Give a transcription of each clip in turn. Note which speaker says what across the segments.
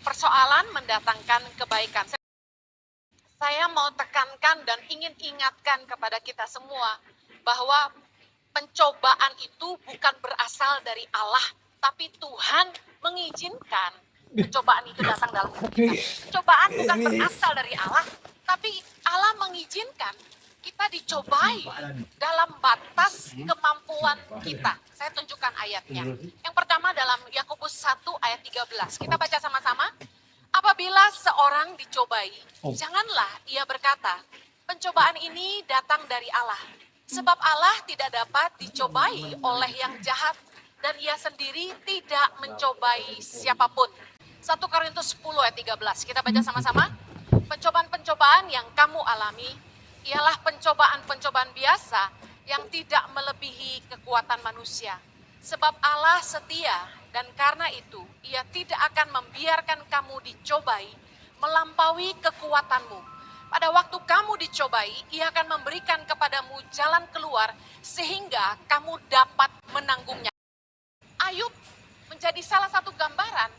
Speaker 1: persoalan mendatangkan kebaikan. Saya mau tekankan dan ingin ingatkan kepada kita semua bahwa pencobaan itu bukan berasal dari Allah, tapi Tuhan mengizinkan pencobaan itu datang dalam hidup kita. Pencobaan bukan berasal dari Allah, tapi Allah mengizinkan kita dicobai dalam batas kemampuan kita. Saya tunjukkan ayatnya. Yang pertama dalam Yakobus 1 ayat 13. Kita baca sama-sama. Apabila seorang dicobai, janganlah ia berkata, pencobaan ini datang dari Allah. Sebab Allah tidak dapat dicobai oleh yang jahat, dan ia sendiri tidak mencobai siapapun. 1 Korintus 10 ayat 13, kita baca sama-sama. Pencobaan-pencobaan yang kamu alami, ialah pencobaan-pencobaan biasa yang tidak melebihi kekuatan manusia. Sebab Allah setia, dan karena itu ia tidak akan membiarkan kamu dicobai melampaui kekuatanmu. Pada waktu kamu dicobai, ia akan memberikan kepadamu jalan keluar sehingga kamu dapat menanggungnya. Ayub menjadi salah satu gambaran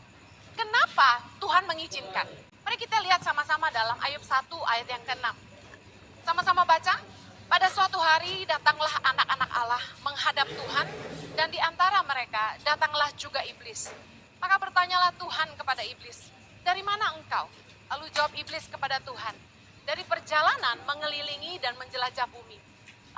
Speaker 1: kenapa Tuhan mengizinkan. Mari kita lihat sama-sama dalam Ayub 1 ayat yang ke-6. Sama-sama baca. Pada suatu hari datanglah anak-anak Allah menghadap Tuhan, dan di antara mereka datanglah juga iblis. Maka bertanyalah Tuhan kepada iblis, dari mana engkau? Lalu jawab iblis kepada Tuhan, dari perjalanan mengelilingi dan menjelajah bumi.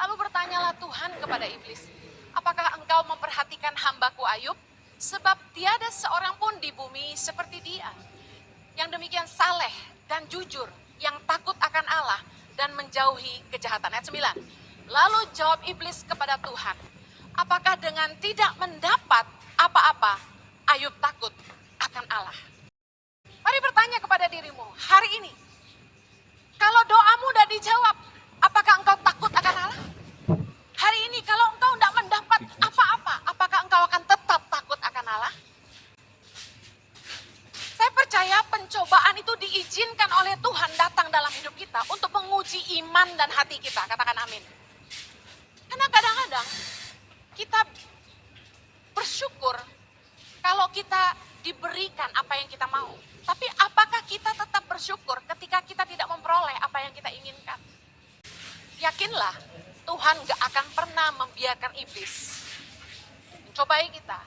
Speaker 1: Lalu bertanyalah Tuhan kepada iblis, apakah engkau memperhatikan hambaku Ayub? Sebab tiada seorang pun di bumi seperti dia, yang demikian saleh dan jujur, yang takut akan Allah dan menjauhi kejahatan. Ayat 9. Lalu jawab iblis kepada Tuhan, apakah dengan tidak mendapat apa-apa Ayub takut akan Allah? Mari bertanya kepada dirimu, hari ini, kalau doamu udah dijawab, apakah engkau takut akan Allah? Hari ini kalau engkau tidak mendapat apa-apa, apakah engkau akan tetap takut akan Allah? Saya percaya pencobaan itu diizinkan oleh Tuhan datang dalam hidup kita untuk menguji iman dan hati kita. Katakan amin. Karena kadang-kadang kita bersyukur kalau kita diberikan apa yang kita mau. Tapi apakah kita tetap bersyukur ketika kita tidak memperoleh apa yang kita inginkan? Yakinlah, Tuhan gak akan pernah membiarkan iblis mencobai kita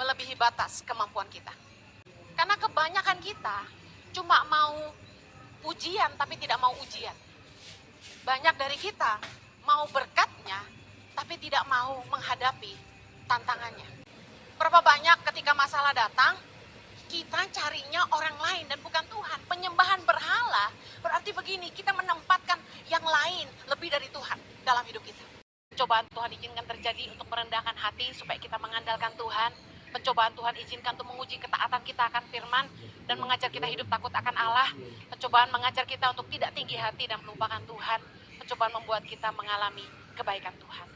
Speaker 1: melebihi batas kemampuan kita. Karena kebanyakan kita cuma mau ujian tapi tidak mau ujian. Banyak dari kita mau berkatnya tapi tidak mau menghadapi tantangannya. Berapa banyak ketika masalah datang, kita carinya orang lain dan bukan Tuhan. Penyembahan berhala berarti begini, kita menempatkan yang lain lebih dari Tuhan dalam hidup kita. Pencobaan Tuhan izinkan terjadi untuk merendahkan hati supaya kita mengandalkan Tuhan. Pencobaan Tuhan izinkan untuk menguji ketaatan kita akan firman dan mengajar kita hidup takut akan Allah. Pencobaan mengajar kita untuk tidak tinggi hati dan melupakan Tuhan. Pencobaan membuat kita mengalami kebaikan Tuhan.